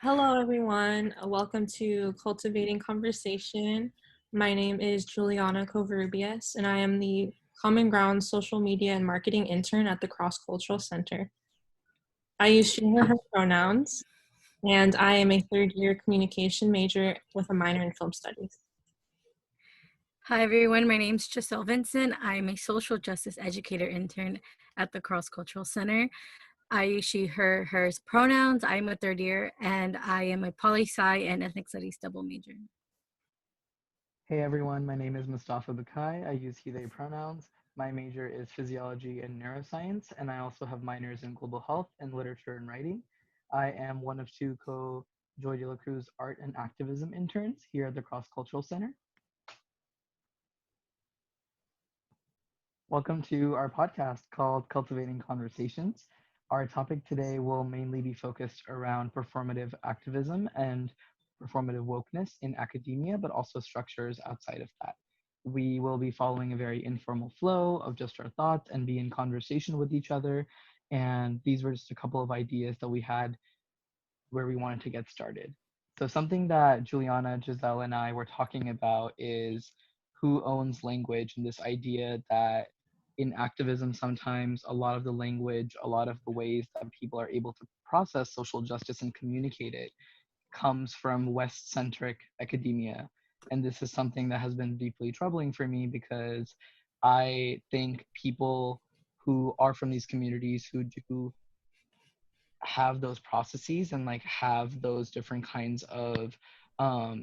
Hello, everyone. Welcome to Cultivating Conversation. My name is Juliana Covarrubias, and I am the Common Ground Social Media and Marketing Intern at the Cross Cultural Center. I use she, her pronouns, and I am a third-year communication major with a minor in film studies. Hi, everyone. My name is Giselle Vincent. I'm a social justice educator intern at the Cross Cultural Center. I use she, her, hers pronouns. I'm a third year, and I am a poli-sci and ethnic studies double major. Hey everyone, my name is Mustafa Bakai. I use he, they pronouns. My major is physiology and neuroscience, and I also have minors in global health and literature and writing. I am one of two Joy de la Cruz art and activism interns here at the Cross Cultural Center. Welcome to our podcast called Cultivating Conversations. Our topic today will mainly be focused around performative activism and performative wokeness in academia, but also structures outside of that. We will be following a very informal flow of just our thoughts and be in conversation with each other. And these were just a couple of ideas that we had where we wanted to get started. So, something that Juliana, Giselle, and I were talking about is who owns language, and this idea that in activism, sometimes a lot of the language, a lot of the ways that people are able to process social justice and communicate it comes from West centric academia. And this is something that has been deeply troubling for me because I think people who are from these communities who do have those processes and like have those different kinds of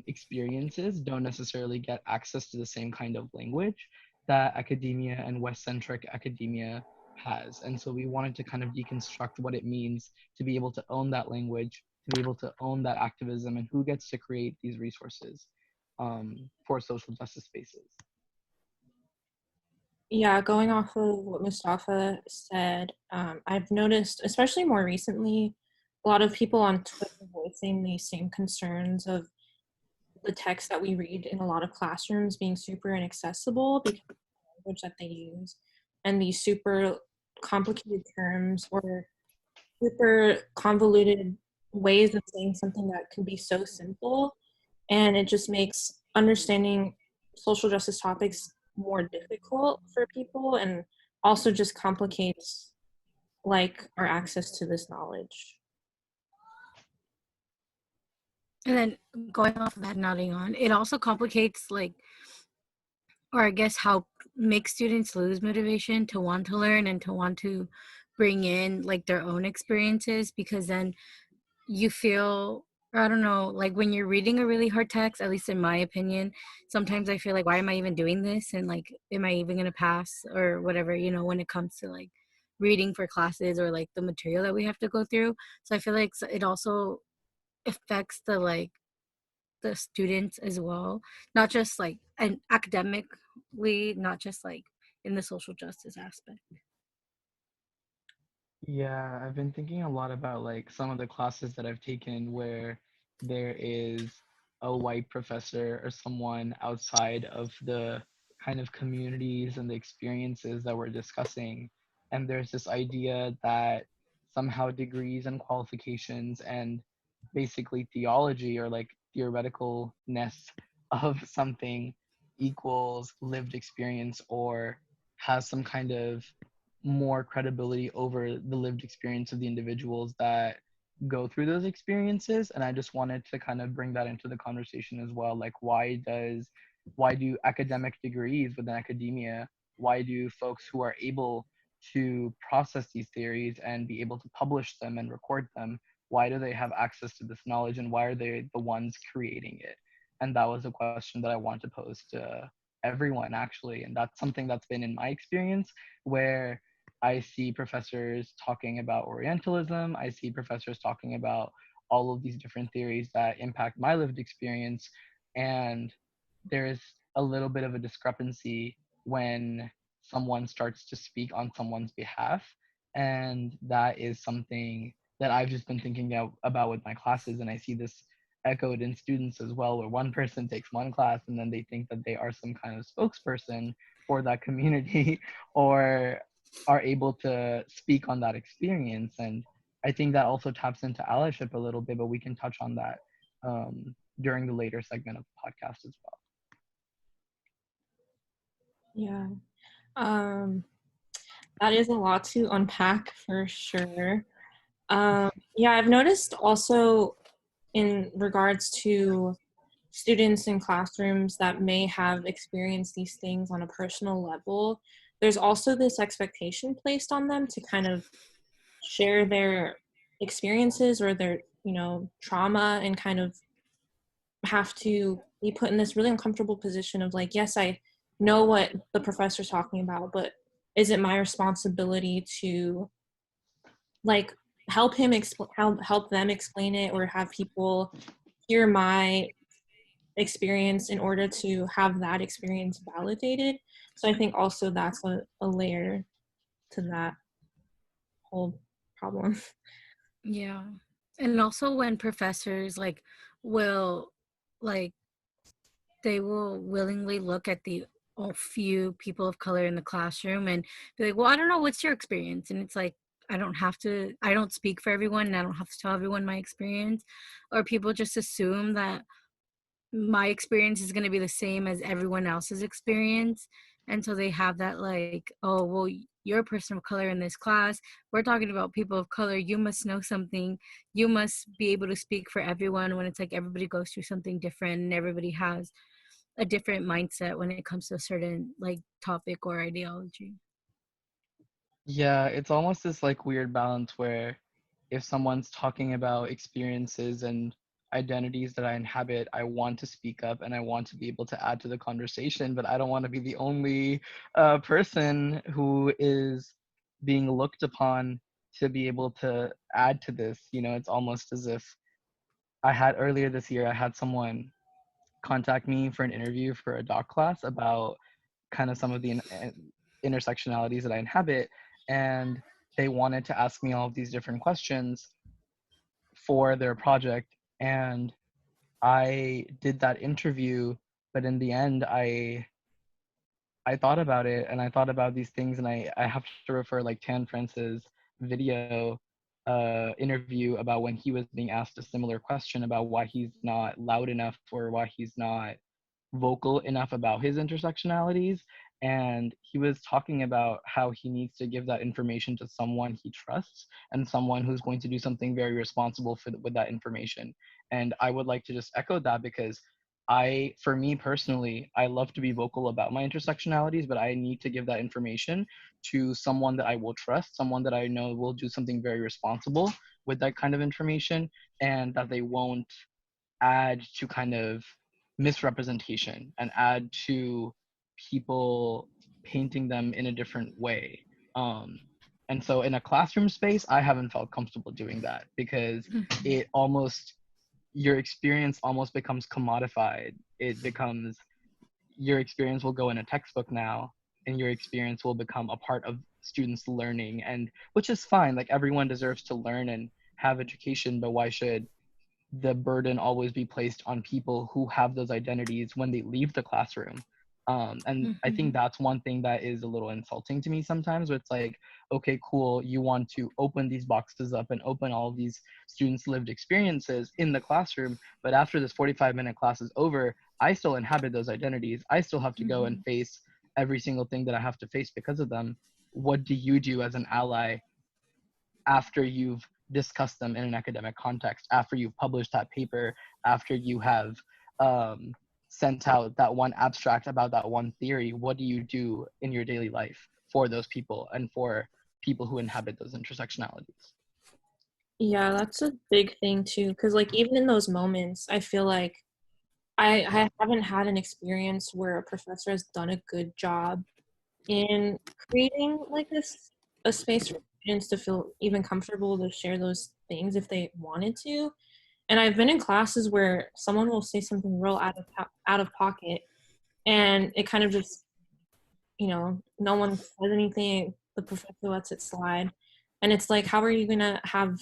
experiences don't necessarily get access to the same kind of language that academia and West-centric academia has. And so we wanted to kind of deconstruct what it means to be able to own that language, to be able to own that activism, and who gets to create these resources for social justice spaces. Yeah, going off of what Mustafa said, I've noticed, especially more recently, a lot of people on Twitter voicing the same concerns of the text that we read in a lot of classrooms being super inaccessible because of the language that they use and these super complicated terms or super convoluted ways of saying something that can be so simple, and it just makes understanding social justice topics more difficult for people and also just complicates like our access to this knowledge. And then going off of that, nodding on, it also complicates or I guess how makes students lose motivation to want to learn and to want to bring in like their own experiences, because then you feel, or I don't know, like when you're reading a really hard text, at least in my opinion, sometimes I feel like, why am I even doing this? And like, am I even going to pass or whatever, when it comes to like reading for classes or like the material that we have to go through. So I feel like it also affects the students as well, not just like and academically, not just like in the social justice aspect. Yeah, I've been thinking a lot about like some of the classes that I've taken where there is a white professor or someone outside of the kind of communities and the experiences that we're discussing. And there's this idea that somehow degrees and qualifications and basically theology or like theoreticalness of something equals lived experience or has some kind of more credibility over the lived experience of the individuals that go through those experiences. And I just wanted to kind of bring that into the conversation as well. Like why do academic degrees within academia, why do folks who are able to process these theories and be able to publish them and record them, why do they have access to this knowledge and why are they the ones creating it? And that was a question that I wanted to pose to everyone actually. And that's something that's been in my experience where I see professors talking about Orientalism. I see professors talking about all of these different theories that impact my lived experience. And there's a little bit of a discrepancy when someone starts to speak on someone's behalf. And that is something that I've just been thinking about with my classes. And I see this echoed in students as well, where one person takes one class and then they think that they are some kind of spokesperson for that community or are able to speak on that experience. And I think that also taps into allyship a little bit, but we can touch on that during the later segment of the podcast as well. Yeah. That is a lot to unpack for sure. Yeah, I've noticed also in regards to students in classrooms that may have experienced these things on a personal level, there's also this expectation placed on them to kind of share their experiences or their, trauma, and kind of have to be put in this really uncomfortable position of like, yes, I know what the professor's talking about, but is it my responsibility to like help them explain it, or have people hear my experience in order to have that experience validated? So I think also that's a layer to that whole problem. Yeah. And also when professors will like they will willingly look at the few people of color in the classroom and be like, well, I don't know, what's your experience? And it's like, I don't speak for everyone, and I don't have to tell everyone my experience. Or people just assume that my experience is going to be the same as everyone else's experience. And so they have that like, oh, well, you're a person of color in this class. We're talking about people of color. You must know something. You must be able to speak for everyone, when it's like everybody goes through something different and everybody has a different mindset when it comes to a certain like topic or ideology. Yeah, it's almost this like weird balance where if someone's talking about experiences and identities that I inhabit, I want to speak up and I want to be able to add to the conversation, but I don't want to be the only person who is being looked upon to be able to add to this. It's almost as if earlier this year, I had someone contact me for an interview for a doc class about kind of some of the intersectionalities that I inhabit, and they wanted to ask me all of these different questions for their project, and I did that interview, but in the end, I thought about it, and I thought about these things, and I have to refer like Tan France's video interview about when he was being asked a similar question about why he's not loud enough or why he's not vocal enough about his intersectionalities. And he was talking about how he needs to give that information to someone he trusts and someone who's going to do something very responsible with that information. And I would like to just echo that, because for me personally, I love to be vocal about my intersectionalities, but I need to give that information to someone that I will trust, someone that I know will do something very responsible with that kind of information, and that they won't add to kind of misrepresentation and add to people painting them in a different way. Um, and so in a classroom space, I haven't felt comfortable doing that, because it almost, your experience almost becomes commodified. It becomes, your experience will go in a textbook now, and your experience will become a part of students' learning, and which is fine. Like, everyone deserves to learn and have education, but why should the burden always be placed on people who have those identities when they leave the classroom? And I think that's one thing that is a little insulting to me sometimes, where it's like, okay, cool, you want to open these boxes up and open all of these students' lived experiences in the classroom, but after this 45-minute class is over, I still inhabit those identities. I still have to go and face every single thing that I have to face because of them. What do you do as an ally after you've discussed them in an academic context, after you've published that paper, after you have sent out that one abstract about that one theory? What do you do in your daily life for those people and for people who inhabit those intersectionalities? Yeah, that's a big thing too, because like even in those moments, I feel like I haven't had an experience where a professor has done a good job in creating like a space for students to feel even comfortable to share those things if they wanted to. And I've been in classes where someone will say something real out of pocket, and it kind of just, no one says anything. The professor lets it slide, and it's like, how are you gonna have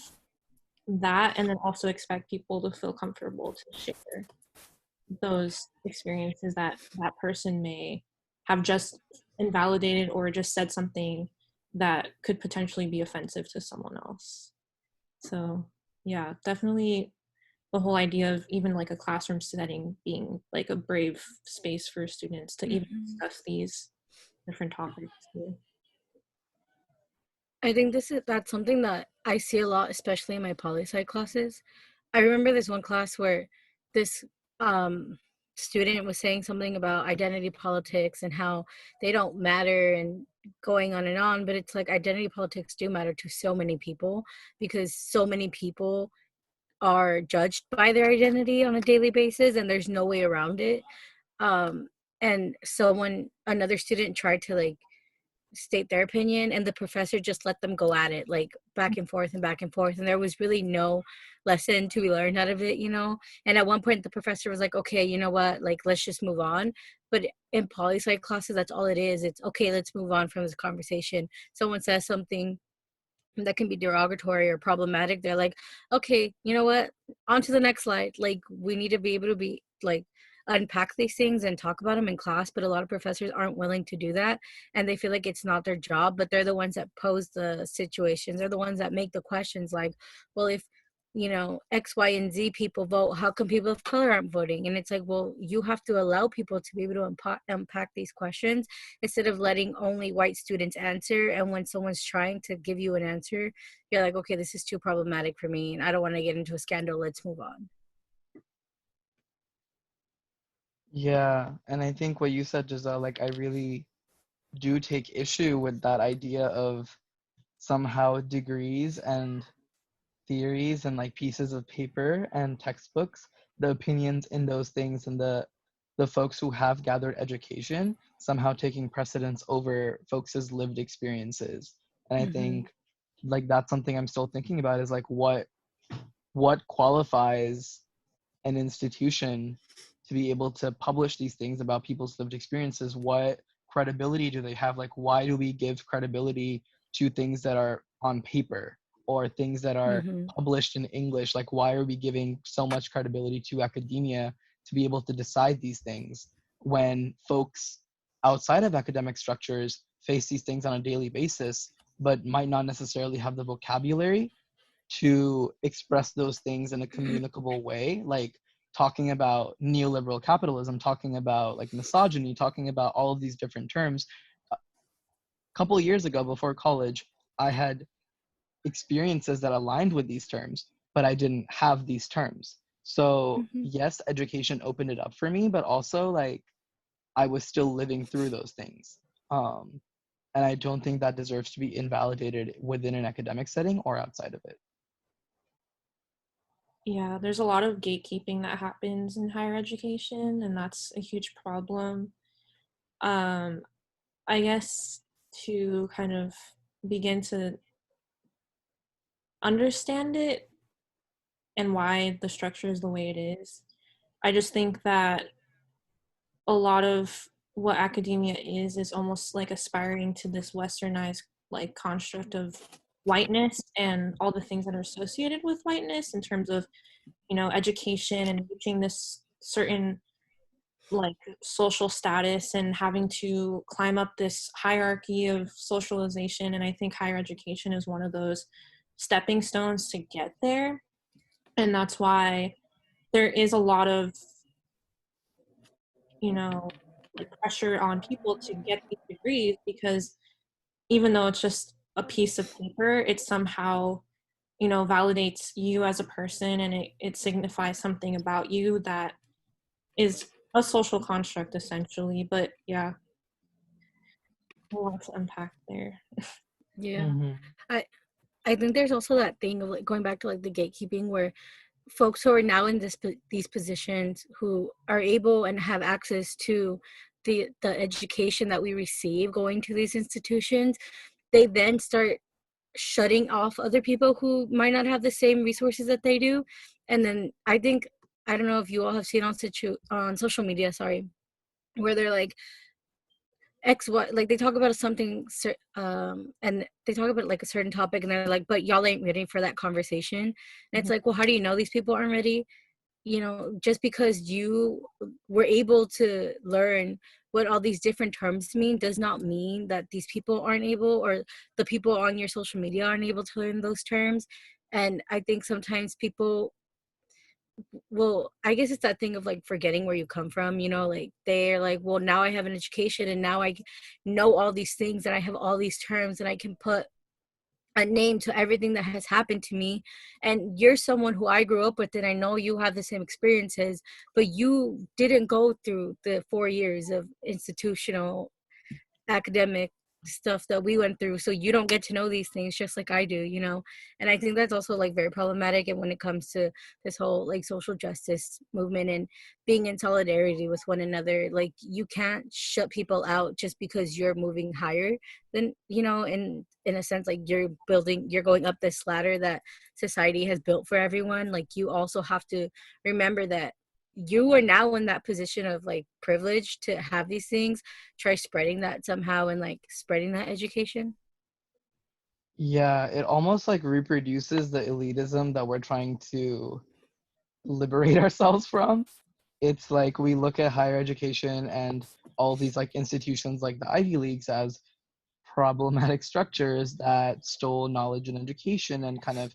that and then also expect people to feel comfortable to share those experiences that that person may have just invalidated or just said something that could potentially be offensive to someone else? So yeah, definitely the whole idea of even like a classroom setting being like a brave space for students to even Mhm. discuss these different topics too. I think that's something that I see a lot, especially in my poli-sci classes. I remember this one class where this um, student was saying something about identity politics and how they don't matter and going on and on. But it's like identity politics do matter to so many people because so many people are judged by their identity on a daily basis and there's no way around it. Um, and another student tried to like state their opinion and the professor just let them go at it like back and forth and back and forth, and there was really no lesson to be learned out of it, you know. And at one point the professor was like, okay, you know what, like let's just move on. But in poli-sci classes, that's all it is. It's okay, let's move on from this conversation. Someone says something that can be derogatory or problematic, they're like, okay, you know what, on to the next slide. Like we need to be able to be like unpack these things and talk about them in class, but a lot of professors aren't willing to do that, and they feel like it's not their job, but they're the ones that pose the situations. They're the ones that make the questions like, well, if you know X, Y, and Z people vote, how come people of color aren't voting? And it's like, well, you have to allow people to be able to unpack these questions instead of letting only white students answer. And when someone's trying to give you an answer, you're like, okay, this is too problematic for me and I don't want to get into a scandal, let's move on. Yeah, and I think what you said, Giselle, like I really do take issue with that idea of somehow degrees and theories and like pieces of paper and textbooks, the opinions in those things and the folks who have gathered education somehow taking precedence over folks' lived experiences. And I Mm-hmm. think like that's something I'm still thinking about is like what qualifies an institution to be able to publish these things about people's lived experiences. What credibility do they have? Like why do we give credibility to things that are on paper or things that are Mm-hmm. published in English? Like why are we giving so much credibility to academia to be able to decide these things when folks outside of academic structures face these things on a daily basis but might not necessarily have the vocabulary to express those things in a communicable way, like talking about neoliberal capitalism, talking about like misogyny, talking about all of these different terms. A couple of years ago, before college, I had experiences that aligned with these terms, but I didn't have these terms. So Mm-hmm. yes, education opened it up for me, but also like I was still living through those things. Um, and I don't think that deserves to be invalidated within an academic setting or outside of it. Yeah, there's a lot of gatekeeping that happens in higher education, and that's a huge problem. Um, I guess to kind of begin to understand it and why the structure is the way it is, I just think that a lot of what academia is almost like aspiring to this westernized like construct of whiteness and all the things that are associated with whiteness in terms of, you know, education and reaching this certain like social status and having to climb up this hierarchy of socialization. And I think higher education is one of those stepping stones to get there. And that's why there is a lot of, you know, like pressure on people to get these degrees because even though it's just a piece of paper, it somehow, you know, validates you as a person, and it signifies something about you that is a social construct essentially. But yeah, a lot to unpack there. Yeah. Mm-hmm. I I think there's also that thing of like going back to like the gatekeeping where folks who are now in these positions who are able and have access to the education that we receive going to these institutions, they then start shutting off other people who might not have the same resources that they do. And then I think, I don't know if you all have seen on social media, sorry, where they're like X, what, like they talk about something, and they talk about like a certain topic, and they're like, but y'all ain't ready for that conversation. And it's like, well, how do you know these people aren't ready? You know, just because you were able to learn what all these different terms mean does not mean that these people aren't able, or the people on your social media aren't able to learn those terms. And I think sometimes people, well, I guess it's that thing of like forgetting where you come from, like they're like, well, now I have an education and now I know all these things and I have all these terms and I can put a name to everything that has happened to me. And you're someone who I grew up with, and I know you have the same experiences, but you didn't go through the 4 years of institutional academic stuff that we went through, so you don't get to know these things just like I do. And I think that's also like very problematic. And when it comes to this whole like social justice movement and being in solidarity with one another, like you can't shut people out just because you're moving higher than, in a sense, like you're going up this ladder that society has built for everyone. Like you also have to remember that you are now in that position of like privilege to have these things. Try spreading that somehow and like spreading that education. Yeah, it almost like reproduces the elitism that we're trying to liberate ourselves from. It's like we look at higher education and all these like institutions like the Ivy Leagues as problematic structures that stole knowledge and education and kind of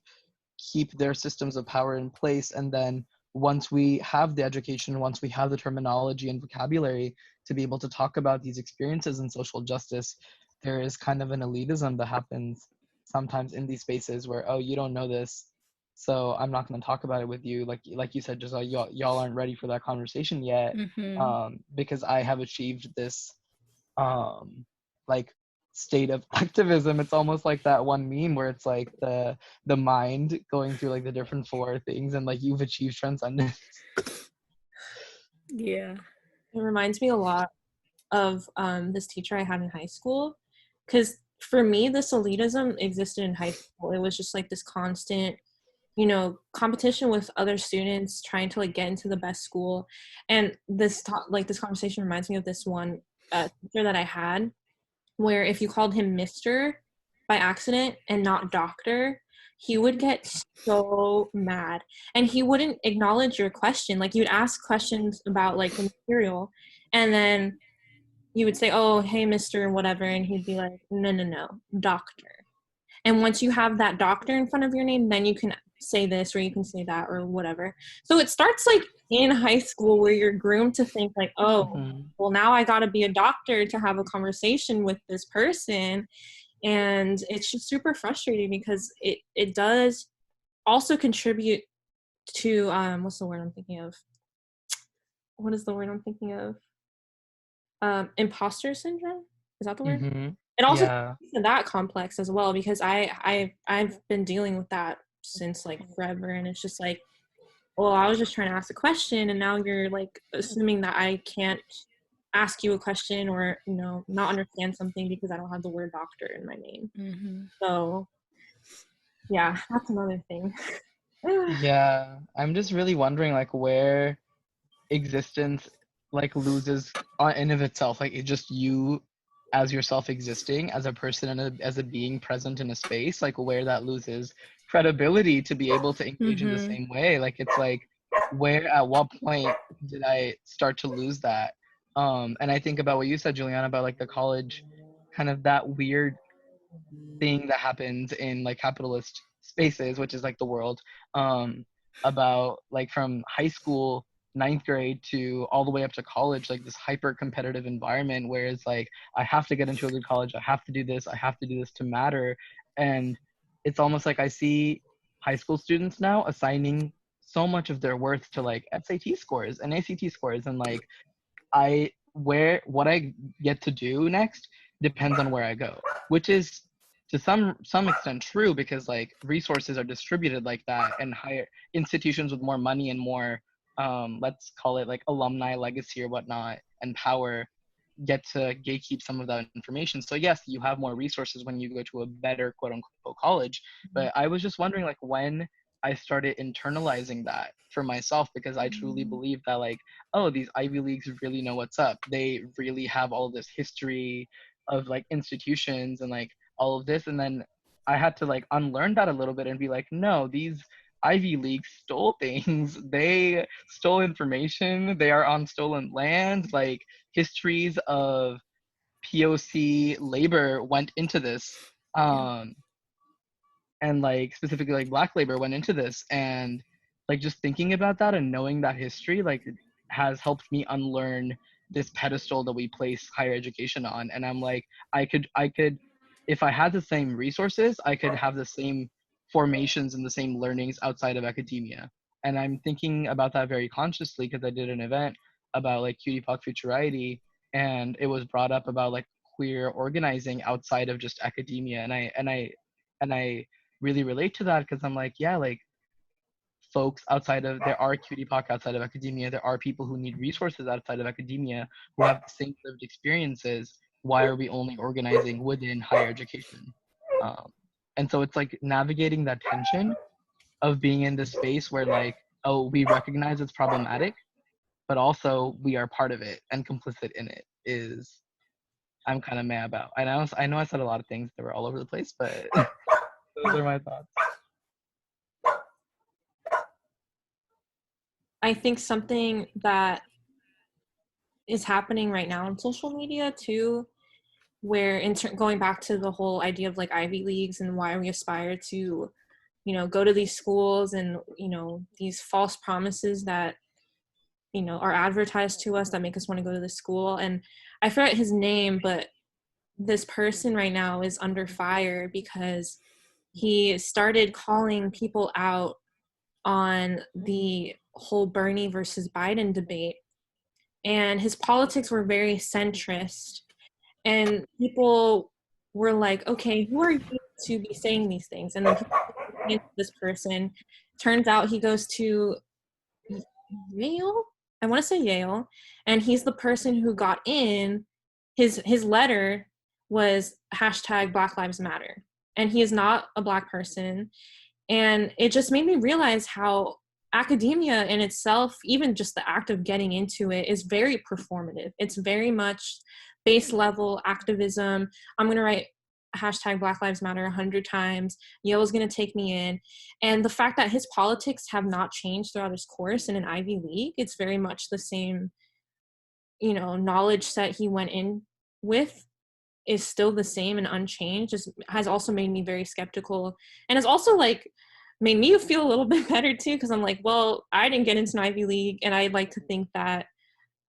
keep their systems of power in place. And then once we have the education, once we have the terminology and vocabulary to be able to talk about these experiences in social justice, there is kind of an elitism that happens sometimes in these spaces where, oh, you don't know this, so I'm not going to talk about it with you. Like you said, just like y'all aren't ready for that conversation yet, Mm-hmm. because I have achieved this like state of activism. It's almost like that one meme where it's like the mind going through like the different four things and like you've achieved transcendence. Yeah. It reminds me a lot of this teacher I had in high school, because for me, this elitism existed in high school. It was just like this constant, competition with other students trying to like get into the best school. And this conversation reminds me of this one teacher that I had, where if you called him Mr. by accident and not Doctor, he would get so mad, and he wouldn't acknowledge your question. Like, you'd ask questions about like the material, and then you would say, "Oh, hey, Mr. whatever," and he'd be like, "No, no, no, Doctor." And once you have that doctor in front of your name, then you can say this or you can say that or whatever. So it starts like in high school, where you're groomed to think like, oh, Mhm. well, now I got to be a doctor to have a conversation with this person. And it's just super frustrating, because it does also contribute to what's the word I'm thinking of? What is the word I'm thinking of? Imposter syndrome? Is that the word? Mhm. It also Yeah. to that complex as well, because I've been dealing with that since like forever, and it's just like, well, I was just trying to ask a question, and now you're like assuming that I can't ask you a question, or not understand something because I don't have the word doctor in my name. Mm-hmm. So yeah, that's another thing. Yeah. I'm just really wondering like where existence like loses in of itself, like it's just you as yourself existing as a person and as a being present in a space, like where that loses credibility to be able to engage in the Mm-hmm. same way. Like it's like where at what point did I start to lose that? And I think about what you said, Juliana, about like the college, kind of that weird thing that happens in like capitalist spaces, which is like the world, um, about like from high school, ninth grade to all the way up to college, like this hyper competitive environment where it's like, I have to get into a good college, I have to do this, I have to do this to matter. And it's almost like I see high school students now assigning so much of their worth to like SAT scores and ACT scores, and like what I get to do next depends on where I go, which is to some extent true, because like resources are distributed like that, and higher institutions with more money and more let's call it like alumni legacy or whatnot and power get to gatekeep some of that information. So yes, you have more resources when you go to a better quote unquote college. But I was just wondering like when I started internalizing that for myself, because I truly believe that like, oh, these Ivy Leagues really know what's up. They really have all this history of like institutions and like all of this. And then I had to like unlearn that a little bit and be like, no, these Ivy League stole things. They stole information. They are on stolen land. Like histories of POC labor went into this. Yeah. Um, and like specifically like Black labor went into this, and like just thinking about that and knowing that history like has helped me unlearn this pedestal that we place higher education on. And I'm like, I could if I had the same resources, I could have the same formations and the same learnings outside of academia. And I'm thinking about that very consciously because I did an event about like cutie pop futurity, and it was brought up about like queer organizing outside of just academia. And I really relate to that because I'm like, yeah, like folks outside of, there are cutie POC outside of academia, there are people who need resources outside of academia who have the same lived experiences. Why are we only organizing within higher education? Um, and so it's like navigating that tension of being in this space where like, oh, we recognize it's problematic, but also we are part of it and complicit in it is I'm kind of mad about. I know I said a lot of things that were all over the place, but those are my thoughts. I think something that is happening right now on social media too, where going back to the whole idea of like Ivy Leagues and why we aspire to, go to these schools, and, these false promises that, are advertised to us that make us want to go to the school. And I forget his name, but this person right now is under fire because he started calling people out on the whole Bernie versus Biden debate. And his politics were very centrist. And people were like, okay, who are you to be saying these things? And then this person, turns out he goes to Yale. I want to say Yale, and he's the person who got in. His letter was hashtag Black Lives Matter, and he is not a Black person. And it just made me realize how academia in itself, even just the act of getting into it, is very performative. It's very much base level activism. I'm going to write hashtag Black Lives Matter 100 times. Yale's going to take me in. And the fact that his politics have not changed throughout his course in an Ivy League, it's very much the same, knowledge set he went in with is still the same and unchanged, just has also made me very skeptical, and has also like made me feel a little bit better too, because I'm like, well, I didn't get into an Ivy League, and I'd like to think that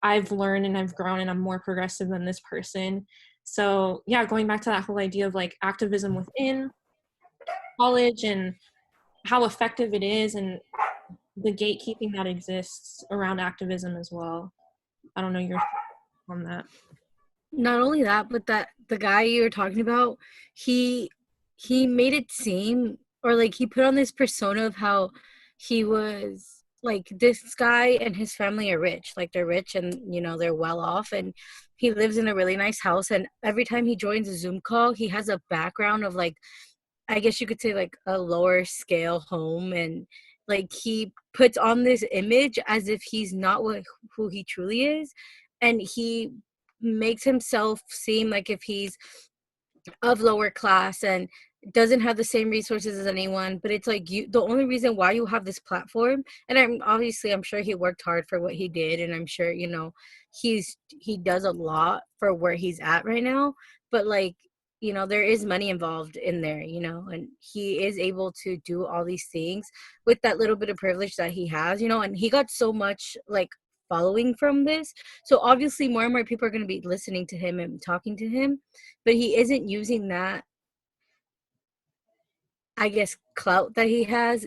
I've learned and I've grown and I'm more progressive than this person. So yeah, going back to that whole idea of like activism within college and how effective it is, and the gatekeeping that exists around activism as well. I don't know your thoughts on that. Not only that, but that the guy you were talking about, he made it seem, or like he put on this persona of how he was like, this guy and his family are rich, like they're rich and they're well off, and he lives in a really nice house, and every time he joins a Zoom call he has a background of like, I guess you could say like a lower scale home, and like he puts on this image as if he's not who he truly is, and he makes himself seem like if he's of lower class and doesn't have the same resources as anyone. But it's like, the only reason why you have this platform, and I'm sure he worked hard for what he did, and I'm sure he does a lot for where he's at right now, but like, there is money involved in there, and he is able to do all these things with that little bit of privilege that he has, and he got so much like following from this. So obviously more and more people are going to be listening to him and talking to him, but he isn't using that, I guess, clout that he has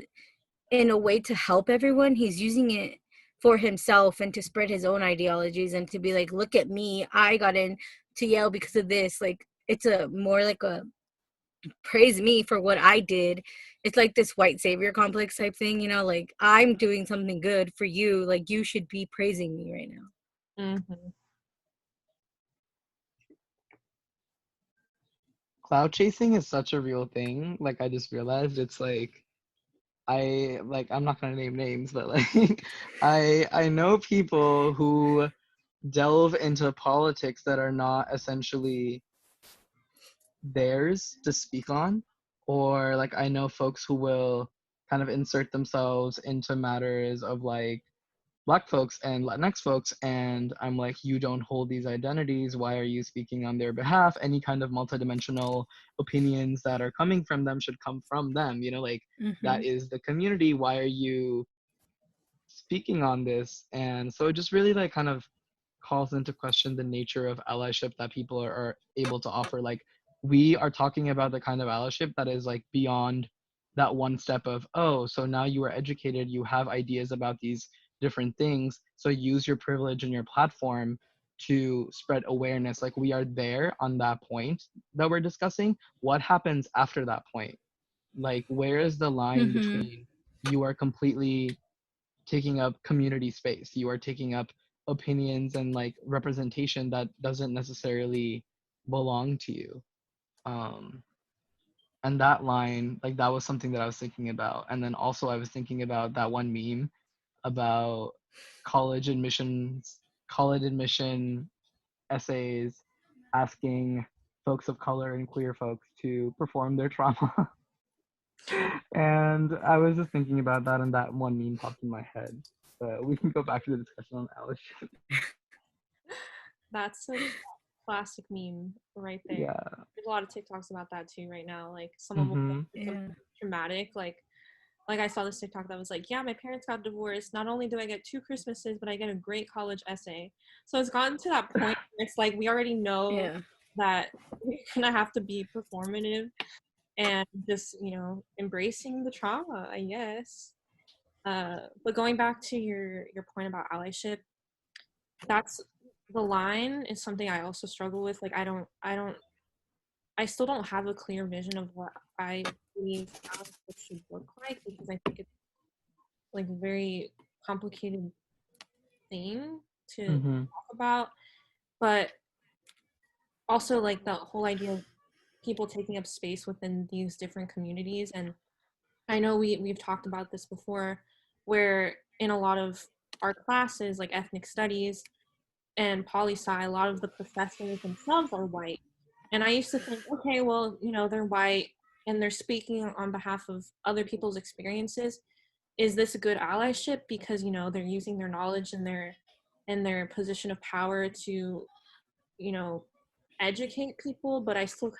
in a way to help everyone. He's using it for himself and to spread his own ideologies and to be like, look at me, I got into Yale because of this. Like, it's a more like a praise me for what I did. It's like this white savior complex type thing, like, I'm doing something good for you, like you should be praising me right now. Mm-hmm. Cloud chasing is such a real thing. Like I just realized it's like I'm not gonna name names, but like I know people who delve into politics that are not essentially theirs to speak on, or like I know folks who will kind of insert themselves into matters of like Black folks and Latinx folks, and I'm like, you don't hold these identities. Why are you speaking on their behalf? Any kind of multidimensional opinions that are coming from them should come from them. You know, like Mm-hmm. that is the community. Why are you speaking on this? And so it just really like kind of calls into question the nature of allyship that people are able to offer. Like we are talking about the kind of allyship that is like beyond that one step of, oh, so now you are educated, you have ideas about these different things, so use your privilege and your platform to spread awareness. Like we are there on that point that we're discussing. What happens after that point? Like where is the line Mm-hmm. between you are completely taking up community space, you are taking up opinions and like representation that doesn't necessarily belong to you. um and that line, like that was something that I was thinking about. And then also I was thinking about that one meme about college admissions, college admission essays asking folks of color and queer folks to perform their trauma. And I was just thinking about that, and that one meme popped in my head. But we can go back to the discussion on Alice. That's such a classic meme right there. Yeah. There's a lot of TikToks about that too right now. Like someone will Mm-hmm. post something traumatic, like I saw this TikTok that was like, yeah, my parents got divorced. Not only do I get 2 Christmases, but I get a great college essay. So it's gotten to that point where it's like we already know Yeah. that we're gonna have to be performative and just, embracing the trauma, I guess. But going back to your point about allyship, that's the line is something I also struggle with. Like I still don't have a clear vision of what I believe allyship should look like, because I think it's like a very complicated thing to Mm-hmm. talk about. But also like the whole idea of people taking up space within these different communities. And I know we've talked about this before, where in a lot of our classes, like ethnic studies and poli-sci, a lot of the professors themselves are white. And I used to think, okay, well, they're white and they're speaking on behalf of other people's experiences. Is this a good allyship? Because, they're using their knowledge and their position of power to, you know, educate people. But I still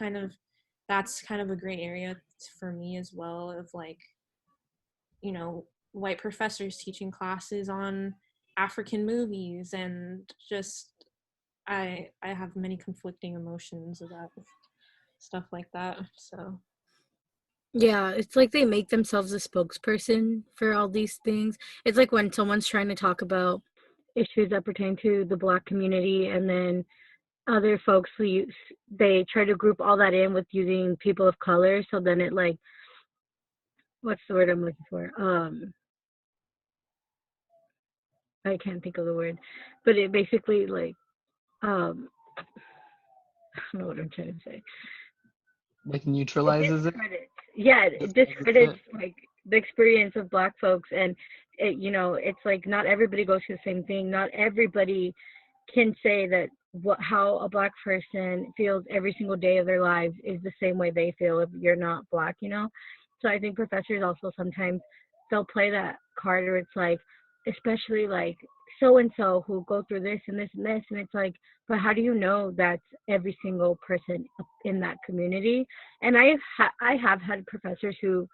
that's kind of a gray area for me as well, of like, white professors teaching classes on African movies, and just I have many conflicting emotions about stuff like that. So Yeah, it's like they make themselves a spokesperson for all these things. It's like when someone's trying to talk about issues that pertain to the Black community, and then other folks they try to group all that in with using people of color. So then it like, what's the word I'm looking for? I can't think of the word, but it basically like, I don't know what I'm trying to say. Like It neutralizes it, discredits, yeah, it discredits discredits it. like the experience of Black folks. And it's like not everybody goes through the same thing. Not everybody can say that how a Black person feels every single day of their lives is the same way they feel if you're not Black. So I think professors also sometimes they'll play that card where it's like, especially like so and so who go through this and this and this, and it's like, but how do you know that's every single person in that community? And I have had professors who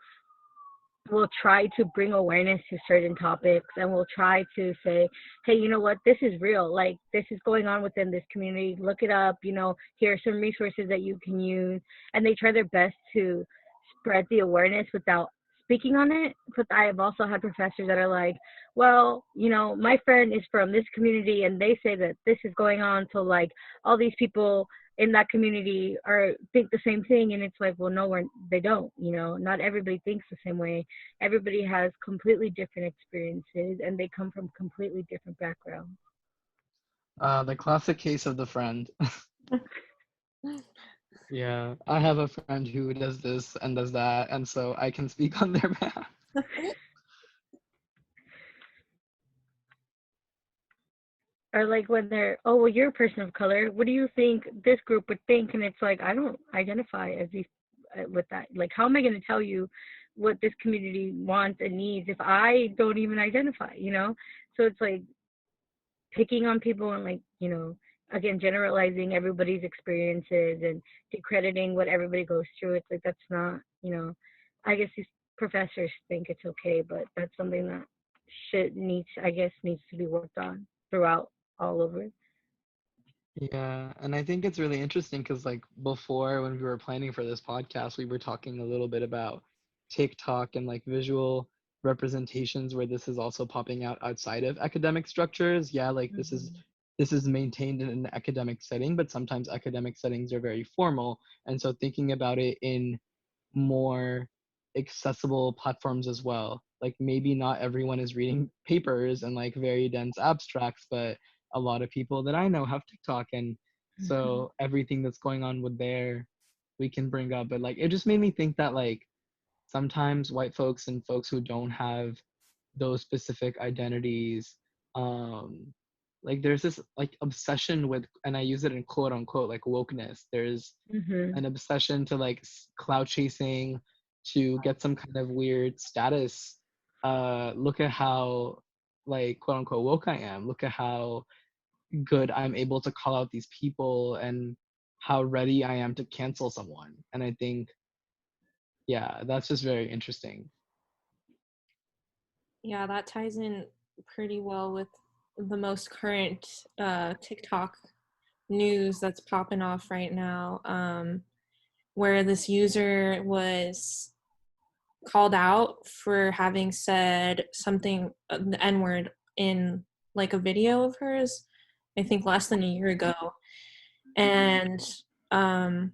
will try to bring awareness to certain topics, and will try to say, hey, you know what, this is real, like this is going on within this community, look it up, here are some resources that you can use. And they try their best to spread the awareness without speaking on it. But I have also had professors that are like, well, my friend is from this community and they say that this is going on, so like all these people in that community think the same thing. And it's like, well, no, they don't. Not everybody thinks the same way. Everybody has completely different experiences, and they come from completely different backgrounds. The classic case of the friend. Yeah, I have a friend who does this and does that, and so I can speak on their behalf. Or like when they're, oh, well, you're a person of color, what do you think this group would think? And it's like, I don't identify as these with that. Like, how am I going to tell you what this community wants and needs if I don't even identify, you know? So it's like picking on people and, like, you know, again, generalizing everybody's experiences and decrediting what everybody goes through. It's like, that's not, you know, I guess these professors think it's okay, but that's something that needs to be worked on throughout all over. Yeah, and I think it's really interesting because, like, before when we were planning for this podcast, we were talking a little bit about TikTok and like visual representations where this is also popping out outside of academic structures. Yeah, like Mm-hmm. this is maintained in an academic setting, but sometimes academic settings are very formal. And so thinking about it in more accessible platforms as well. Like maybe not everyone is reading papers and like very dense abstracts, but a lot of people that I know have TikTok, and Mm-hmm. so everything that's going on with there we can bring up. But like it just made me think that like sometimes white folks and folks who don't have those specific identities, um like there's this like obsession with, and I use it in quote unquote like wokeness. There's Mm-hmm. an obsession to like cloud chasing to get some kind of weird status. Look at how like quote unquote woke I am. Look at how good I'm able to call out these people and how ready I am to cancel someone. And I think, yeah, that's just very interesting. Yeah, that ties in pretty well with the most current TikTok news that's popping off right now, where this user was called out for having said something, the N word, in like a video of hers, I think less than a year ago. And um,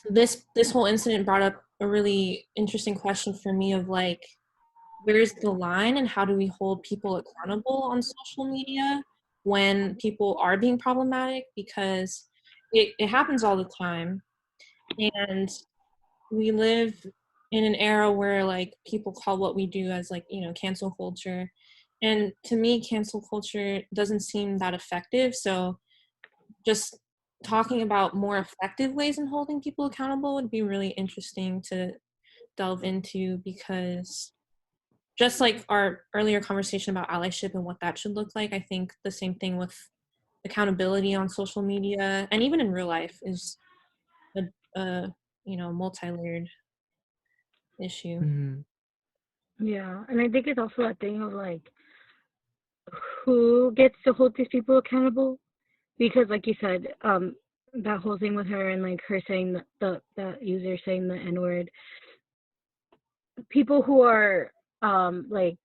this whole incident brought up a really interesting question for me of like, where's the line and how do we hold people accountable on social media when people are being problematic? Because it happens all the time. And we live in an era where like people call what we do as like, you know, cancel culture. And to me, cancel culture doesn't seem that effective. So just talking about more effective ways in holding people accountable would be really interesting to delve into, because just like our earlier conversation about allyship and what that should look like, I think the same thing with accountability on social media and even in real life is a you know, multi-layered issue. Mhm. Yeah, and I think it's also a thing of like who gets to hold these people accountable, because like you said, that whole thing with her and like her saying the user saying the N word, people who are like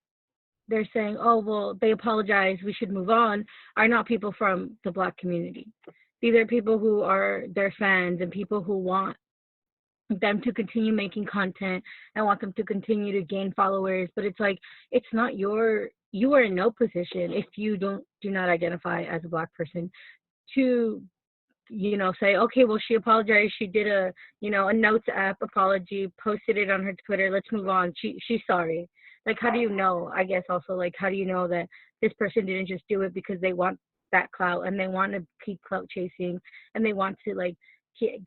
they're saying, oh well, they apologize, we should move on, are not people from the Black community. These are people who are their fans and people who want them to continue making content and want them to continue to gain followers. But it's like, it's not you are in no position if you do not identify as a Black person to, you know, say, okay, well, she apologized, she did a, you know, a notes app apology, posted it on her Twitter, let's move on, she's sorry. Like, how do you know? I guess also, like, how do you know that this person didn't just do it because they want that clout and they want to keep clout chasing and they want to like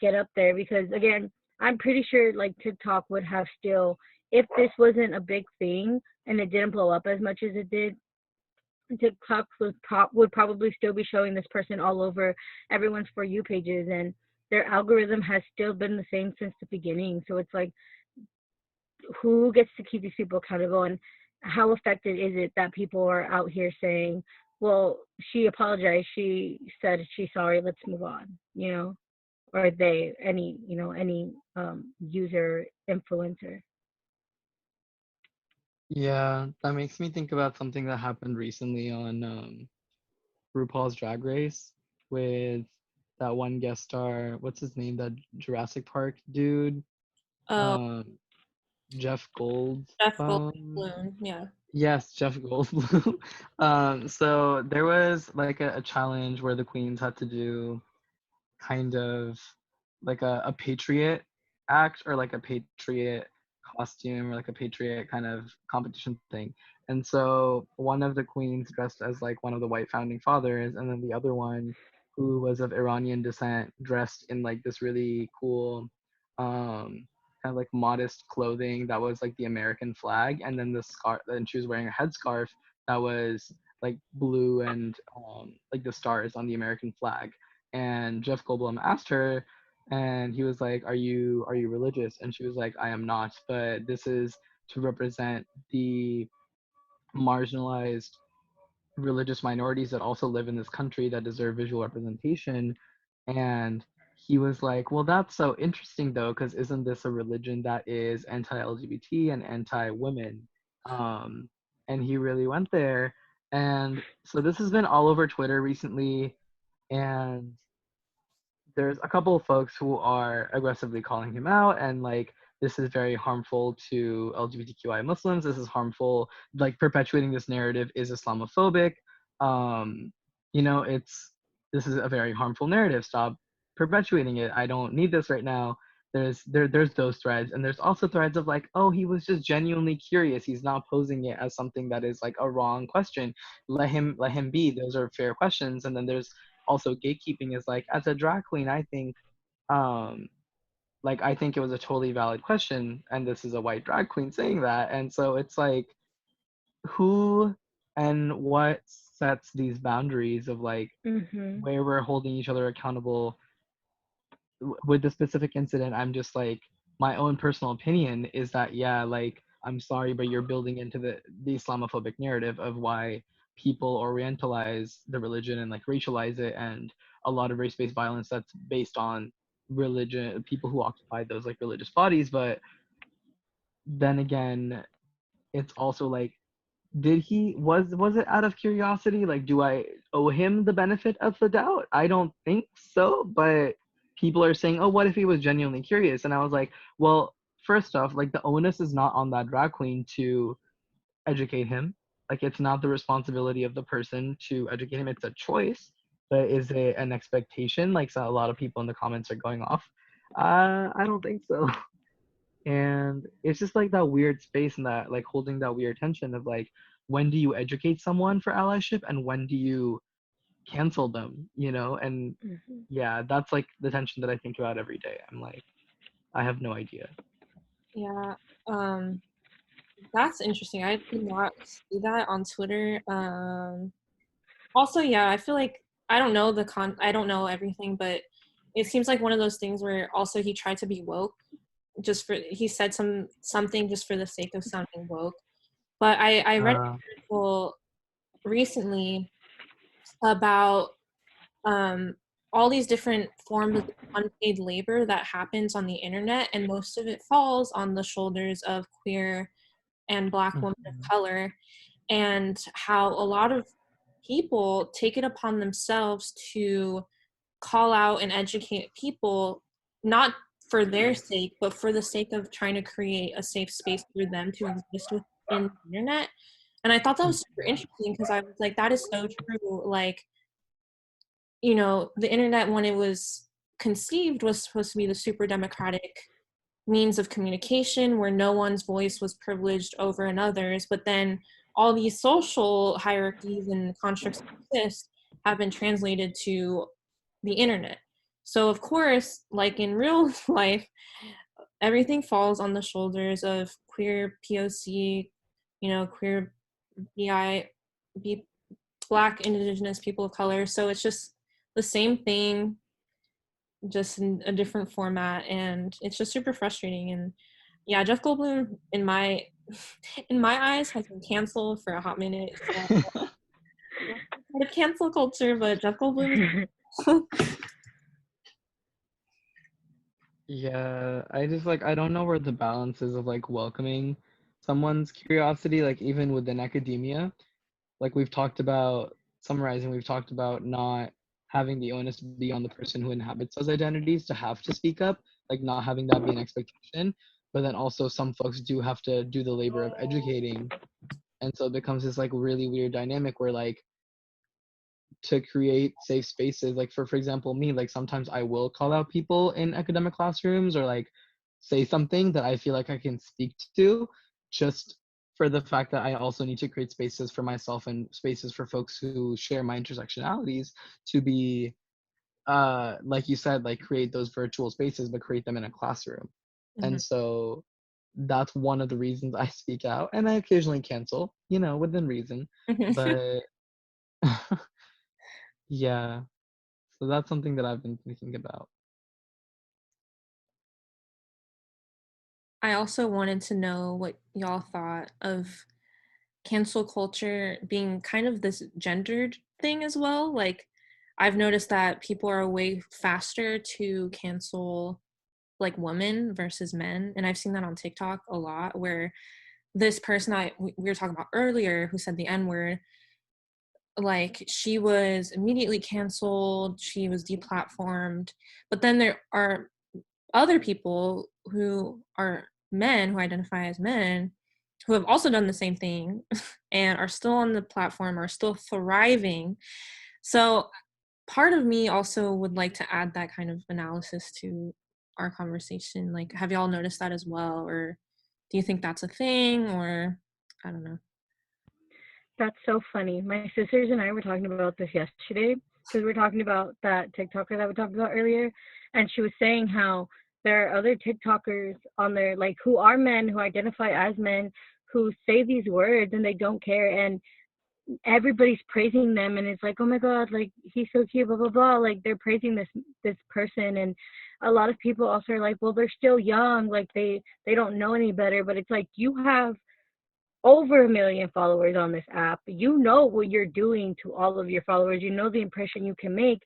get up there? Because again, I'm pretty sure like TikTok would have still, if this wasn't a big thing and it didn't blow up as much as it did, TikTok would probably still be showing this person all over everyone's For You pages, and their algorithm has still been the same since the beginning. So it's like, who gets to keep these people accountable, and how effective is it that people are out here saying, well, she apologized, she said she's sorry, let's move on, you know, or they, any, you know, any user influencer. Yeah, that makes me think about something that happened recently on RuPaul's Drag Race with that one guest star. What's his name? That Jurassic Park dude. Oh, Um, Jeff Jeff Goldblum. Goldblum, yeah. Yes, Jeff Goldblum. So there was like a challenge where the queens had to do kind of like a patriot act or like a patriot costume or like a patriot kind of competition thing. And so one of the queens dressed as like one of the white founding fathers, and then the other one who was of Iranian descent dressed in like this really cool kind of like modest clothing that was like the American flag, and then the scarf, and she was wearing a headscarf that was like blue and like the stars on the American flag. And Jeff Goldblum asked her, and he was like, are you religious? And she was like, I am not, but this is to represent the marginalized religious minorities that also live in this country that deserve visual representation. And he was like, well, that's so interesting though, because isn't this a religion that is anti-LGBT and anti-women? And he really went there. And so this has been all over Twitter recently, and there's a couple of folks who are aggressively calling him out, and like, this is very harmful to LGBTQI Muslims. This is harmful. Like, perpetuating this narrative is Islamophobic. Um, it's, this is a very harmful narrative. Stop perpetuating it. I don't need this right now. There's those threads, and there's also threads of like, oh, he was just genuinely curious. He's not posing it as something that is like a wrong question. Let him be. Those are fair questions. And then there's also gatekeeping is like, as a drag queen, I think um like, I think it was a totally valid question, and this is a white drag queen saying that. And so it's like, who and what sets these boundaries of like Mm-hmm. where we're holding each other accountable. With the specific incident, I'm just like, my own personal opinion is that, yeah, like, I'm sorry, but you're building into the Islamophobic narrative of why people orientalize the religion and like racialize it, and a lot of race-based violence that's based on religion, people who occupy those like religious bodies. But then again, it's also like, did he, was it out of curiosity? Like, do I owe him the benefit of the doubt? I don't think so. But people are saying, oh, what if he was genuinely curious? And I was like, well, first off, like, the onus is not on that drag queen to educate him. Like, it's not the responsibility of the person to educate him. It's a choice. But is it an expectation? Like, so a lot of people in the comments are going off. I don't think so. And it's just like that weird space, and that like holding that weird tension of like, when do you educate someone for allyship and when do you cancel them? And Mm-hmm. yeah, that's like the tension that I think about every day. I'm like, I have no idea. Yeah, um, that's interesting. I did not see that on Twitter. Also, yeah, I feel like I don't know everything, but it seems like one of those things where also he tried to be woke, he said something just for the sake of sounding woke. But I read uh, an article recently about um, all these different forms of unpaid labor that happens on the internet, and most of it falls on the shoulders of queer and Black women of mhm, color, and how a lot of people take it upon themselves to call out and educate people, not for their sake, but for the sake of trying to create a safe space for them to exist within the internet. And I thought that was super interesting because I was like, that is so true. Like, the internet, when it was conceived, was supposed to be the super democratic means of communication where no one's voice was privileged over another's. But then all these social hierarchies and constructs that exist have been translated to the internet. So, of course, like in real life, everything falls on the shoulders of queer POC, queer BI, B, Black, Indigenous, people of color. So it's just the same thing, just in a different format, and it's just super frustrating. And yeah, Jeff Goldblum, in my in my eyes, has been canceled for a hot minute. So the cancel culture, but Jeff Goldblum is yeah, I just like, I don't know where the balance is of like welcoming someone's curiosity, like even within academia. Like, we've talked about, summarizing, we've talked about not having the onus be on the person who inhabits those identities to have to speak up, like not having that be an expectation. But then also, some folks do have to do the labor of educating. And so it becomes this like really weird dynamic where like, to create safe spaces, like for example, me, like sometimes I will call out people in academic classrooms, or like say something that I feel like I can speak to, just for the fact that I also need to create spaces for myself and spaces for folks who share my intersectionalities to be like you said, like create those virtual spaces but create them in a classroom. And so that's one of the reasons I speak out, and I occasionally cancel, within reason. But yeah, so that's something that I've been thinking about. I also wanted to know what y'all thought of cancel culture being kind of this gendered thing as well. Like, I've noticed that people are way faster to cancel like women versus men, and I've seen that on TikTok a lot, where this person we were talking about earlier who said the N-word, like she was immediately canceled, she was deplatformed. But then there are other people who are men, who identify as men, who have also done the same thing and are still on the platform, are still thriving. So part of me also would like to add that kind of analysis to our conversation. Like, have y'all noticed that as well? Or do you think that's a thing? Or I don't know. That's so funny. My sisters and I were talking about this yesterday because we're talking about that TikToker that we talked about earlier, and she was saying how there are other TikTokers on there, like who are men, who identify as men, who say these words and they don't care, and everybody's praising them, and it's like, oh my god, like he's so cute, blah blah blah. Like they're praising this person, and a lot of people also are like, well, they're still young, like they don't know any better. But it's like, you have over 1 million followers on this app. You know what you're doing to all of your followers. You know the impression you can make.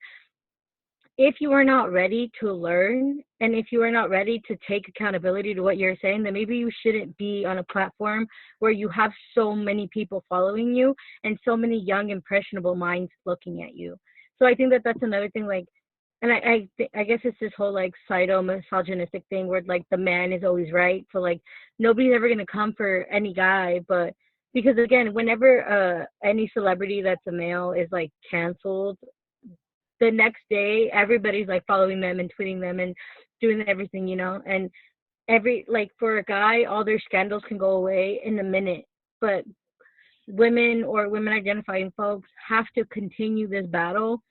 If you are not ready to learn, and if you are not ready to take accountability to what you're saying, then maybe you shouldn't be on a platform where you have so many people following you and so many young, impressionable minds looking at you. So I think that that's another thing. Like, and I guess it's this whole like misogynistic thing where like the man is always right. So like nobody's ever gonna come for any guy, but because again, whenever any celebrity that's a male is like canceled, the next day everybody's like following them and tweeting them and doing everything, and every like for a guy, all their scandals can go away in a minute, but women or women identifying folks have to continue this battle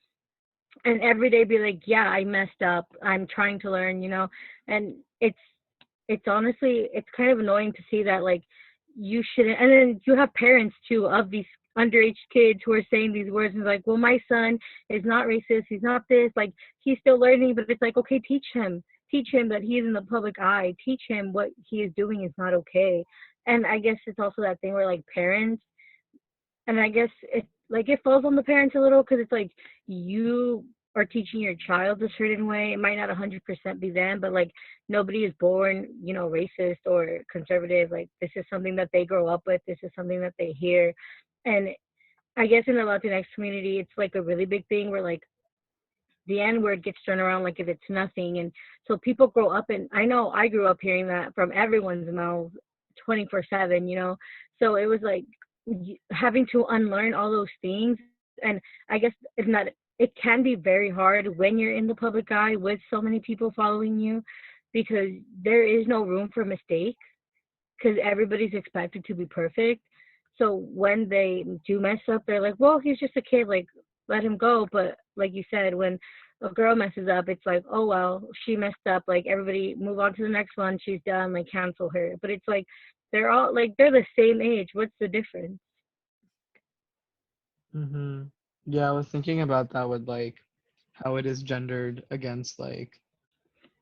and every day be like, yeah, I messed up, I'm trying to learn, and it's honestly, it's kind of annoying to see that like you shouldn't. And then you have parents too of these underage kids who are saying these words and like, well, my son is not racist, he's not this, like he's still learning. But it's like, okay, teach him that he's in the public eye, teach him what he is doing is not okay. And I guess it's also that thing where like parents, and I guess it falls on the parents a little, because it's like you are teaching your child a certain way. It might not 100% be them, but like nobody is born, racist or conservative. Like this is something that they grow up with. This is something that they hear, and I guess in the Latinx community, it's like a really big thing where like the N word gets thrown around like if it's nothing. And so people grow up, and I know I grew up hearing that from everyone's mouth 24/7, So it was like having to unlearn all those things. And I guess it's not, it can be very hard when you're in the public eye with so many people following you, because there is no room for mistakes, because everybody's expected to be perfect. So when they do mess up, they're like, well, he's just a kid, like, let him go. But like you said, when a girl messes up, it's like, oh, well, she messed up. Like, everybody move on to the next one. She's done. Like, cancel her. But it's like, they're all, like, they're the same age. What's the difference? Yeah, I was thinking about that with like how it is gendered against like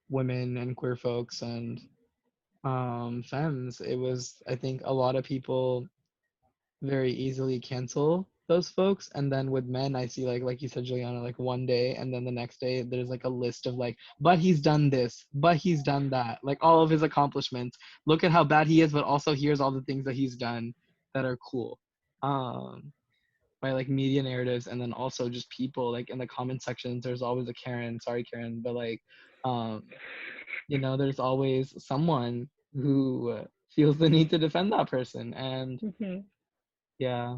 women and queer folks and femmes. It was, I think, a lot of people very easily cancel those folks, and then with men I see like you said, Juliana, like one day and then the next day there's like a list of like, but he's done this, but he's done that, like all of his accomplishments, look at how bad he is, but also here's all the things that he's done that are cool, um by like media narratives. And then also just people like in the comment sections, there's always a Karen, sorry Karen, but like um there's always someone who feels the need to defend that person. And Mm-hmm. yeah.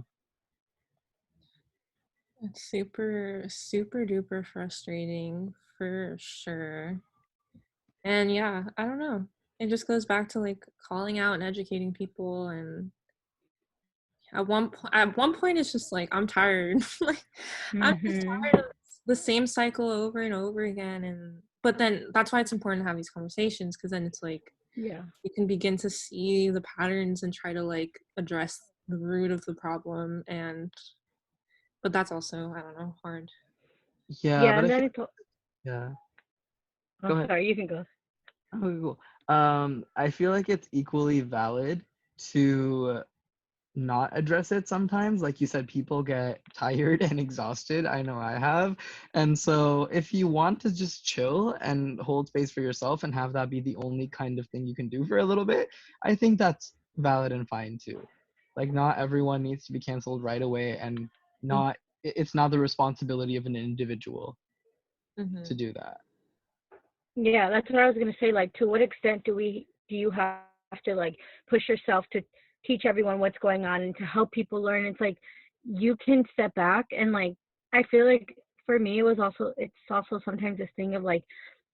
It's super, super duper frustrating for sure. And yeah, I don't know. It just goes back to like calling out and educating people. And at one point it's just like, I'm tired. Like, I'm just Mm-hmm. tired of the same cycle over and over again. And but then that's why it's important to have these conversations, because then it's like Yeah. you can begin to see the patterns and try to like address the root of the problem. And but that's also, I don't know, hard. Yeah, Yeah, but and I then feel it's. yeah. Go I'm ahead. sorry, you can go. Okay, cool. I feel like it's equally valid to not address it sometimes. Like you said, people get tired and exhausted. I know I have. And so if you want to just chill and hold space for yourself and have that be the only kind of thing you can do for a little bit, I think that's valid and fine too. Like not everyone needs to be canceled right away, and not it's not the responsibility of an individual to Mm-hmm. do that. Yeah, that's what I was gonna say. Like, to what extent do you have to like push yourself to teach everyone what's going on and to help people learn? It's like you can step back and like I feel like for me it's also sometimes this thing of like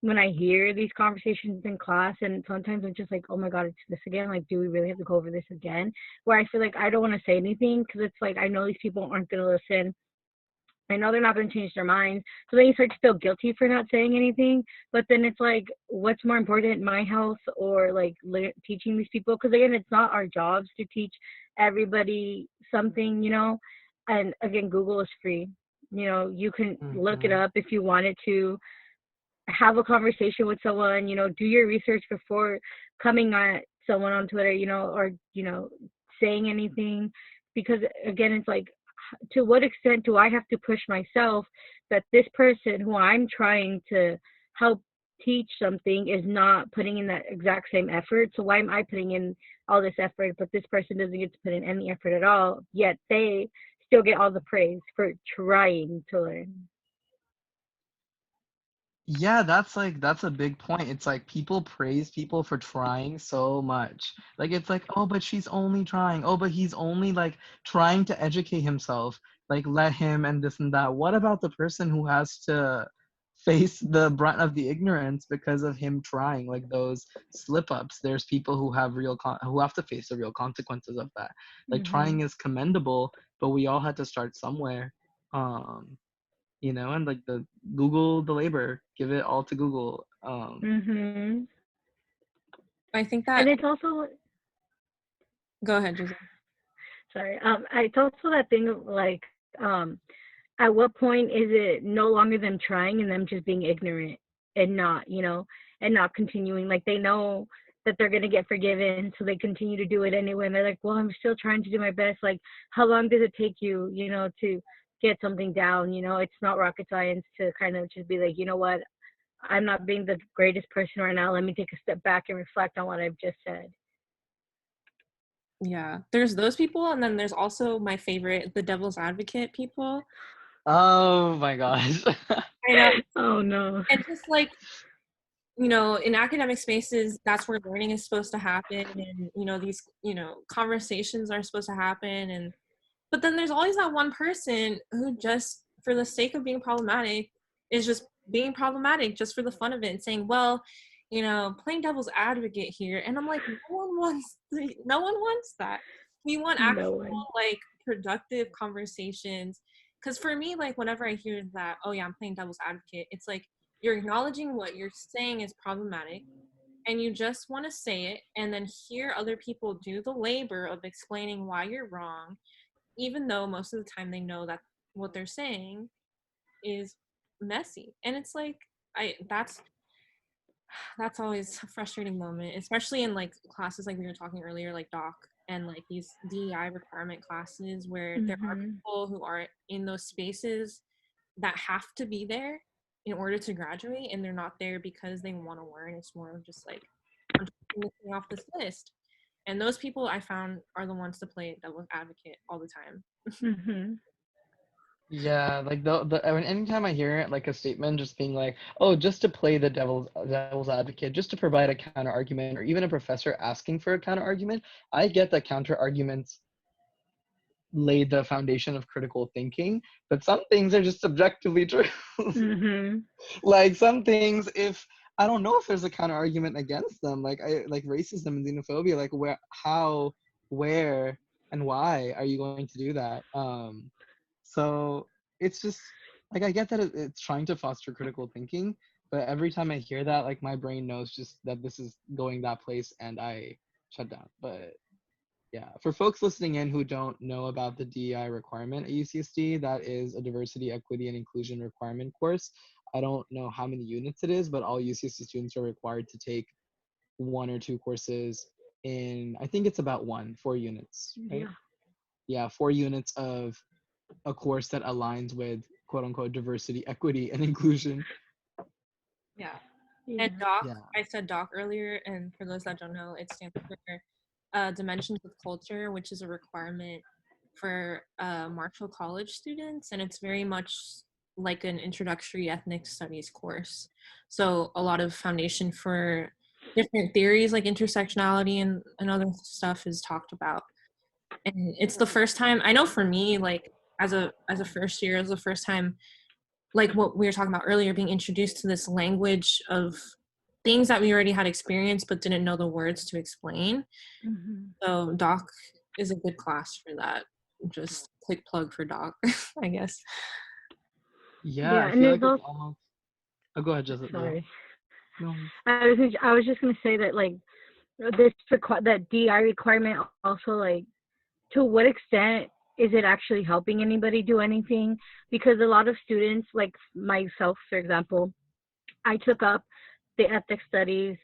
when I hear these conversations in class and sometimes I'm just like, oh my god, it's this again. Like, do we really have to go over this again? Where I feel like I don't want to say anything because it's like I know these people aren't gonna listen. I know they're not going to change their minds. So then you start to feel guilty for not saying anything. But then it's like, what's more important, my health or like teaching these people? Because again, it's not our jobs to teach everybody something, you know? And again, Google is free. You know, you can look it Mm-hmm. up if you wanted to have a conversation with someone, you know, do your research before coming at someone on Twitter, you know, or, you know, saying anything. Because again, it's like, to what extent do I have to push myself that this person who I'm trying to help teach something is not putting in that exact same effort? So why am I putting in all this effort, but this person doesn't get to put in any effort at all, yet they still get all the praise for trying to learn? Yeah, that's a big point. It's like people praise people for trying so much. Like it's like, "Oh, but she's only trying. Oh, but he's only like trying to educate himself. Like let him and this and that." What about the person who has to face the brunt of the ignorance because of him trying? Like those slip-ups. There's people who have who have to face the real consequences of that. Like Mhm. trying is commendable, but we all had to start somewhere. Um and like the Google the labor, give it all to Google. Mhm. I think And that, it's also, go ahead, Giselle. sorry, it's also that thing of like, um, at what point is it no longer them trying and them just being ignorant and not, you know, and not continuing? Like they know that they're gonna get forgiven, so they continue to do it anyway. And they're like, well, I'm still trying to do my best. Like, how long does it take you, you know, to get something down? You know, it's not rocket science to kind of just be like, you know what, I'm not being the greatest person right now. Let me take a step back and reflect on what I've just said. Yeah, there's those people, and then there's also my favorite, the devil's advocate people. Oh my gosh. I know. Oh no. And just like, in academic spaces, that's where learning is supposed to happen, and these conversations are supposed to happen. And but then there's always that one person who just for the sake of being problematic is just being problematic just for the fun of it and saying, well, playing devil's advocate here. And I'm like, no one wants that. We want No actual one. like productive conversations. Because for me, like whenever I hear that, oh yeah, I'm playing devil's advocate, it's like you're acknowledging what you're saying is problematic, and you just want to say it and then hear other people do the labor of explaining why you're wrong, even though most of the time they know that what they're saying is messy. And it's like, I that's always a frustrating moment, especially in like classes like we were talking earlier, like doc and like these DEI requirement classes where there are Mhm. people who are in those spaces that have to be there in order to graduate, and they're not there because they want to learn. It's more of just like, I'm just missing off this list. And those people I found are the ones to play devil's advocate all the time. Mhm. Yeah, like I mean, anytime I hear it, like a statement just being like, "Oh, just to play the devil's advocate, just to provide a counter argument," or even a professor asking for a counter argument, I get that counter arguments lay the foundation of critical thinking, but some things are just subjectively true. Mhm. Like some things, if I don't know if there's a counter argument against them, like I like racism and xenophobia, like where and why are you going to do that? So it's just like I get that it's trying to foster critical thinking, But every time I hear that, like my brain knows just that this is going that place, and I shut down. But yeah, for folks listening in who don't know about the DEI requirement at UCSD, that is a diversity, equity, and inclusion requirement course. I don't know how many units it is, but all UCSD students are required to take one or two courses in, I think it's about 4 units, right? Yeah, 4 units of a course that aligns with quote unquote diversity, equity, and inclusion. Yeah. And DOC, Yeah. I said DOC earlier, and for those that don't know, it stands for Dimensions of Culture, which is a requirement for Marshall College students, and it's very much like an introductory ethnic studies course. So a lot of foundation for different theories like intersectionality and other stuff is talked about. And it's the first time, I know for me, like as a first year, it was the first time, like what we were talking about earlier, being introduced to this language of things that we already had experienced but didn't know the words to explain. So doc is a good class for that. Just quick plug for doc, I guess. Yeah, I and feel there's like it's also, almost. Oh, go ahead, Jessica. Yeah. sorry. No. I was just gonna say that like that DI requirement also, like, to what extent is it actually helping anybody do anything? Because a lot of students, like myself, for example, I took up the ethnic studies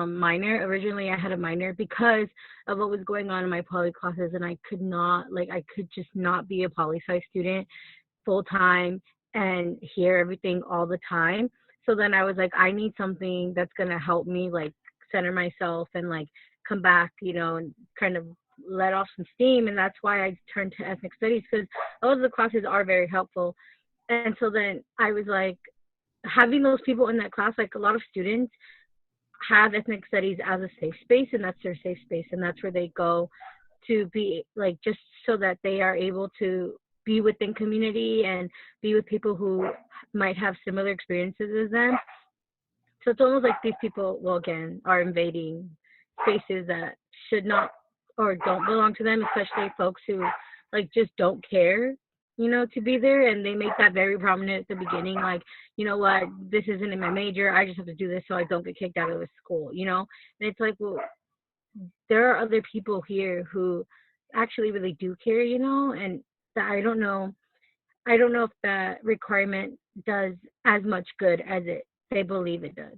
minor. Originally, I had a minor because of what was going on in my poly classes, and I could just not be a poli sci student full time and hear everything all the time. So then I was like, I need something that's gonna help me like center myself and like come back, and kind of let off some steam. And that's why I turned to ethnic studies, because those of the classes are very helpful. And so then I was like, having those people in that class, like a lot of students have ethnic studies as a safe space, and that's their safe space, and that's where they go to be, like, just so that they are able to be within community and be with people who might have similar experiences as them. So it's almost like these people, well, again, are invading spaces that should not or don't belong to them, especially folks who like just don't care, to be there. And they make that very prominent at the beginning, like, you know what, this isn't in my major. I just have to do this so I don't get kicked out of the school. And it's like, well, there are other people here who actually really do care. And that I don't know if that requirement does as much good as they believe it does.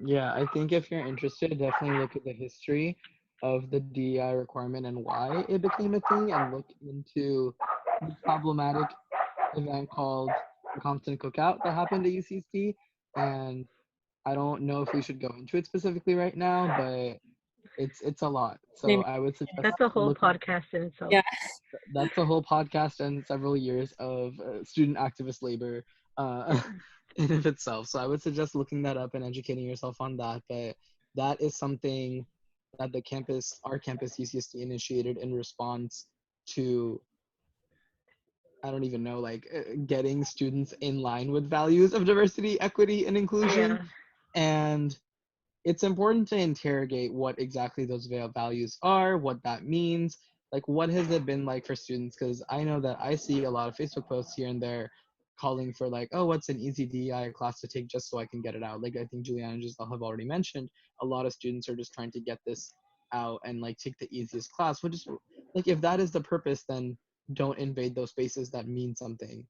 Yeah, I think if you're interested, definitely look at the history of the DEI requirement and why it became a thing, and look into the problematic event called the Compton Cookout that happened at UCSD. And I don't know if we should go into it specifically right now, but it's a lot. So I would suggest That's a whole looking. podcast in itself. Yeah. That's a whole podcast and several years of student activist labor in of itself. So I would suggest looking that up and educating yourself on that. But that is something that our campus UCSD initiated in response to, I don't even know, like getting students in line with values of diversity, equity, and inclusion. Yeah. And it's important to interrogate what exactly those values are, what that means, like what has it been like for students? Because I know that I see a lot of Facebook posts here and there calling for like, oh, what's an easy DEI class to take just so I can get it out. Like I think Juliana and Giselle have already mentioned, a lot of students are just trying to get this out and like take the easiest class, which is like, if that is the purpose, then don't invade those spaces that mean something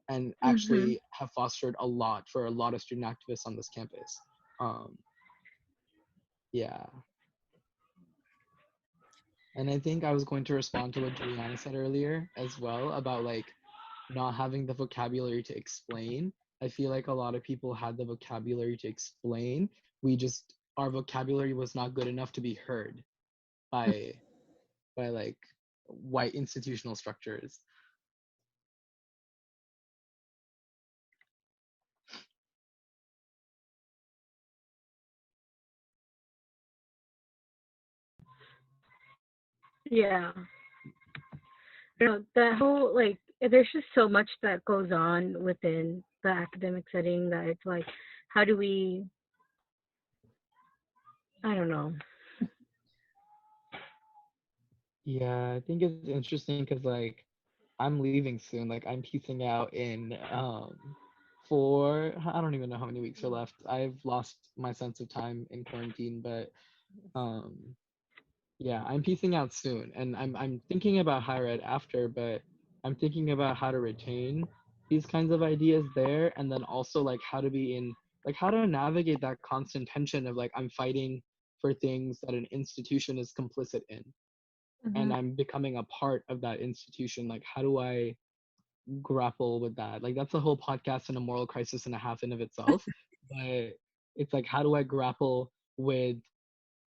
and actually have fostered a lot for a lot of student activists on this campus. Um, yeah. And I think I was going to respond to what Juliana said earlier as well about like not having the vocabulary to explain. I feel like a lot of people had the vocabulary to explain. Our vocabulary was not good enough to be heard by like white institutional structures. Yeah. That whole, like, there's just so much that goes on within the academic setting that it's like, how do we, I don't know. Yeah, I think it's interesting because like I'm leaving soon. Like I'm piecing out in for, I don't even know how many weeks are left. I've lost my sense of time in quarantine, but um yeah, I'm piecing out soon, and I'm thinking about higher ed after, but I'm thinking about how to retain these kinds of ideas there, and then also like how to be in, like how to navigate that constant tension of like I'm fighting for things that an institution is complicit in, and Mhm. I'm becoming a part of that institution. Like how do I grapple with that? Like that's a whole podcast and a moral crisis and a half in of itself, but it's like how do I grapple with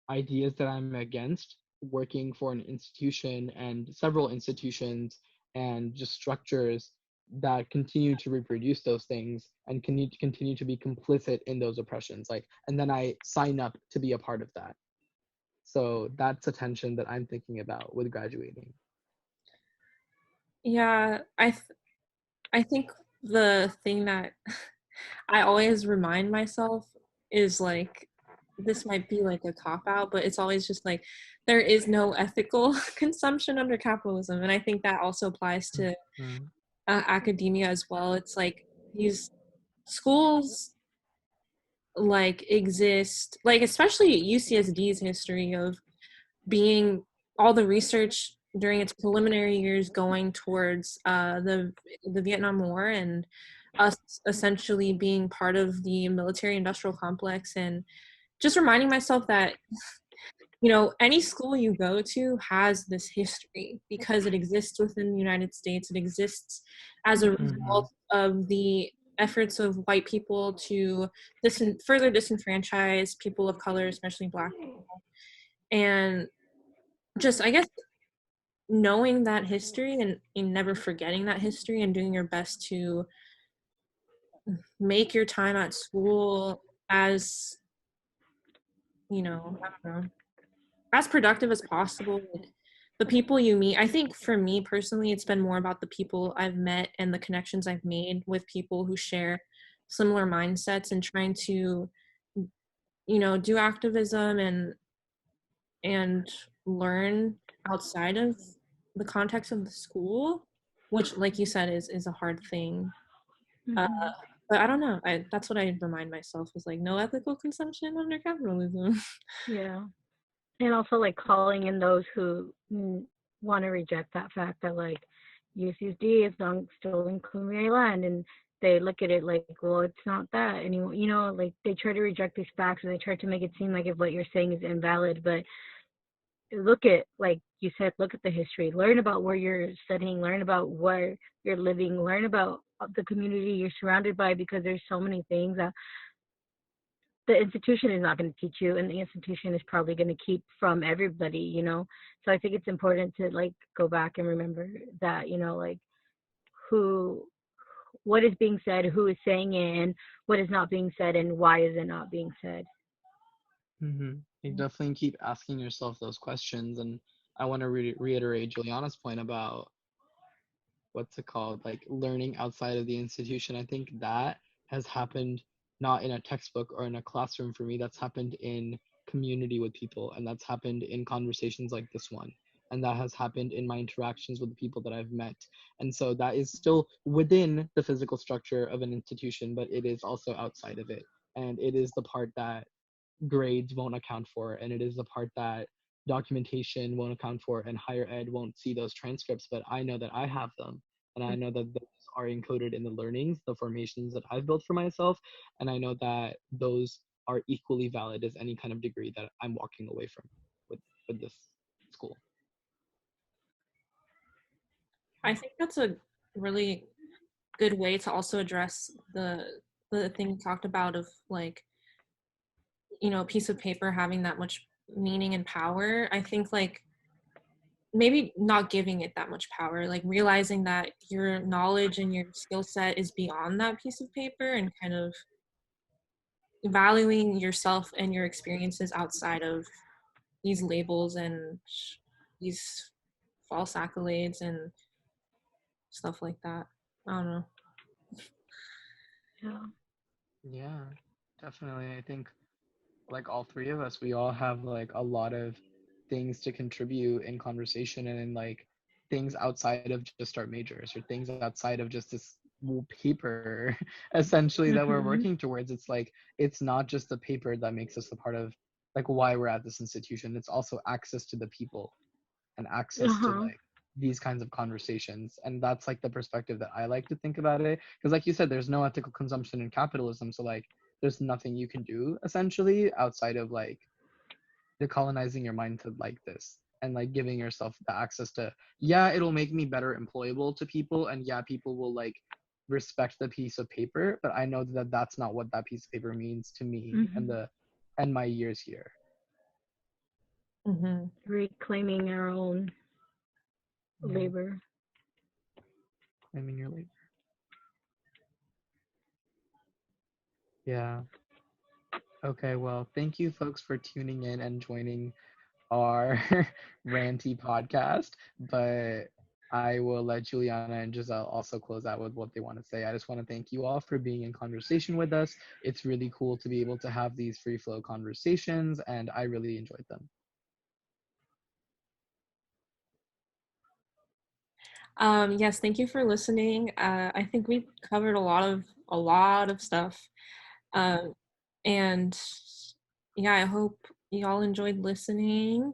ideas that I'm against working for an institution and several institutions and just structures that continue to reproduce those things and continue to be complicit in those oppressions, like, and then I sign up to be a part of that. So that's a tension that I'm thinking about with graduating. Yeah, I think the thing that I always remind myself is like this might be like a cop out, but it's always just like there is no ethical consumption under capitalism, and I think that also applies to Mhm. academia as well. It's like these schools like exist, like especially UCSD's history of being all the research during its preliminary years going towards the Vietnam War and us essentially being part of the military industrial complex, and just reminding myself that any school you go to has this history because it exists within the United States. It exists as a Mhm. result of the efforts of white people to further disenfranchise people of color, especially Black people. And just, I guess, knowing that history and never forgetting that history and doing your best to make your time at school as, I don't know, as productive as possible. Like, the people you meet, I think for me personally, it's been more about the people I've met and the connections I've made with people who share similar mindsets and trying to, do activism and learn outside of the context of the school, which, like you said, is a hard thing. Uh, Hmm. but I don't know. That's what I remind myself is like no ethical consumption under capitalism. Yeah. And also like calling in those who want to reject that fact that like UCSD is on stolen colonial land, and they look at it like, well, it's not that anymore. Like they try to reject these facts and they try to make it seem like if what you're saying is invalid. But look at, like you said, look at the history, learn about where you're studying, learn about where you're living, learn about the community you're surrounded by, because there's so many things that the institution is not going to teach you, and the institution is probably going to keep from everybody. So I think it's important to like go back and remember that, like who what is being said, who is saying it, and what is not being said, and why is it not being said. Mhm. You definitely keep asking yourself those questions, and I want to reiterate Juliana's point about what's it called, like learning outside of the institution. I think that has happened not in a textbook or in a classroom for me. That's happened in community with people, and that's happened in conversations like this one, and that has happened in my interactions with the people that I've met. And so that is still within the physical structure of an institution, but it is also outside of it, and it is the part that grades won't account for, and it is the part that documentation won't account for, and higher ed won't see those transcripts, but I know that I have them, and I know that those are encoded in the learnings, the formations that I've built for myself, and I know that those are equally valid as any kind of degree that I'm walking away from with this school. I think that's a really good way to also address the thing you talked about of like a piece of paper having that much meaning and power. I think like maybe not giving it that much power, like realizing that your knowledge and your skill set is beyond that piece of paper and kind of valuing yourself and your experiences outside of these labels and these false accolades and stuff like that. I don't know. Yeah. Yeah, definitely. I think like all three of us, we all have like a lot of things to contribute in conversation and in like things outside of just our majors or things outside of just this paper essentially that we're Mhm. working towards. It's like it's not just the paper that makes us a part of like why we're at this institution. It's also access to the people and access to Uh-huh. like these kinds of conversations. And that's like the perspective that I like to think about it, because like you said, there's no ethical consumption in capitalism, so like there's nothing you can do essentially outside of like decolonizing your mind to like this and like giving yourself the access to, yeah, it'll make me better employable to people, and yeah, people will like respect the piece of paper, but I know that that's not what that piece of paper means to me and Mhm. my years here. Mm-hmm. Reclaiming our own Yeah, labor. claiming your labor. Yeah. Okay, well, thank you folks for tuning in and joining our ranty podcast, but I will let Juliana and Giselle also close out with what they want to say. I just want to thank you all for being in conversation with us. It's really cool to be able to have these free flow conversations, and I really enjoyed them. Yes, thank you for listening. I think we covered a lot of stuff. Um, and yeah, I hope y'all enjoyed listening,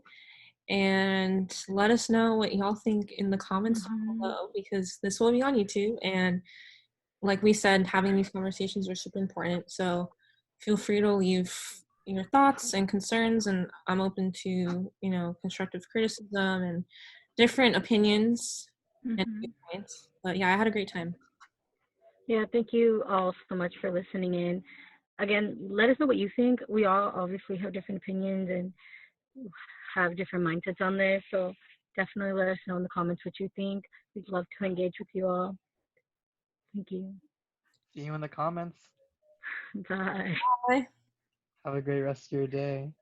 and let us know what y'all think in the comments down Mhm. below, because this will be on YouTube, and like we said, having these conversations are super important. So feel free to leave your thoughts and concerns, and I'm open to, constructive criticism and different opinions and Mhm. viewpoints. But yeah, I had a great time. Yeah, thank you all so much for listening in. Again, let us know what you think. We all obviously have different opinions and have different mindsets on this, so definitely let us know in the comments what you think. We'd love to engage with you all. Thank you. See you in the comments. Bye. Bye. Have a great rest of your day.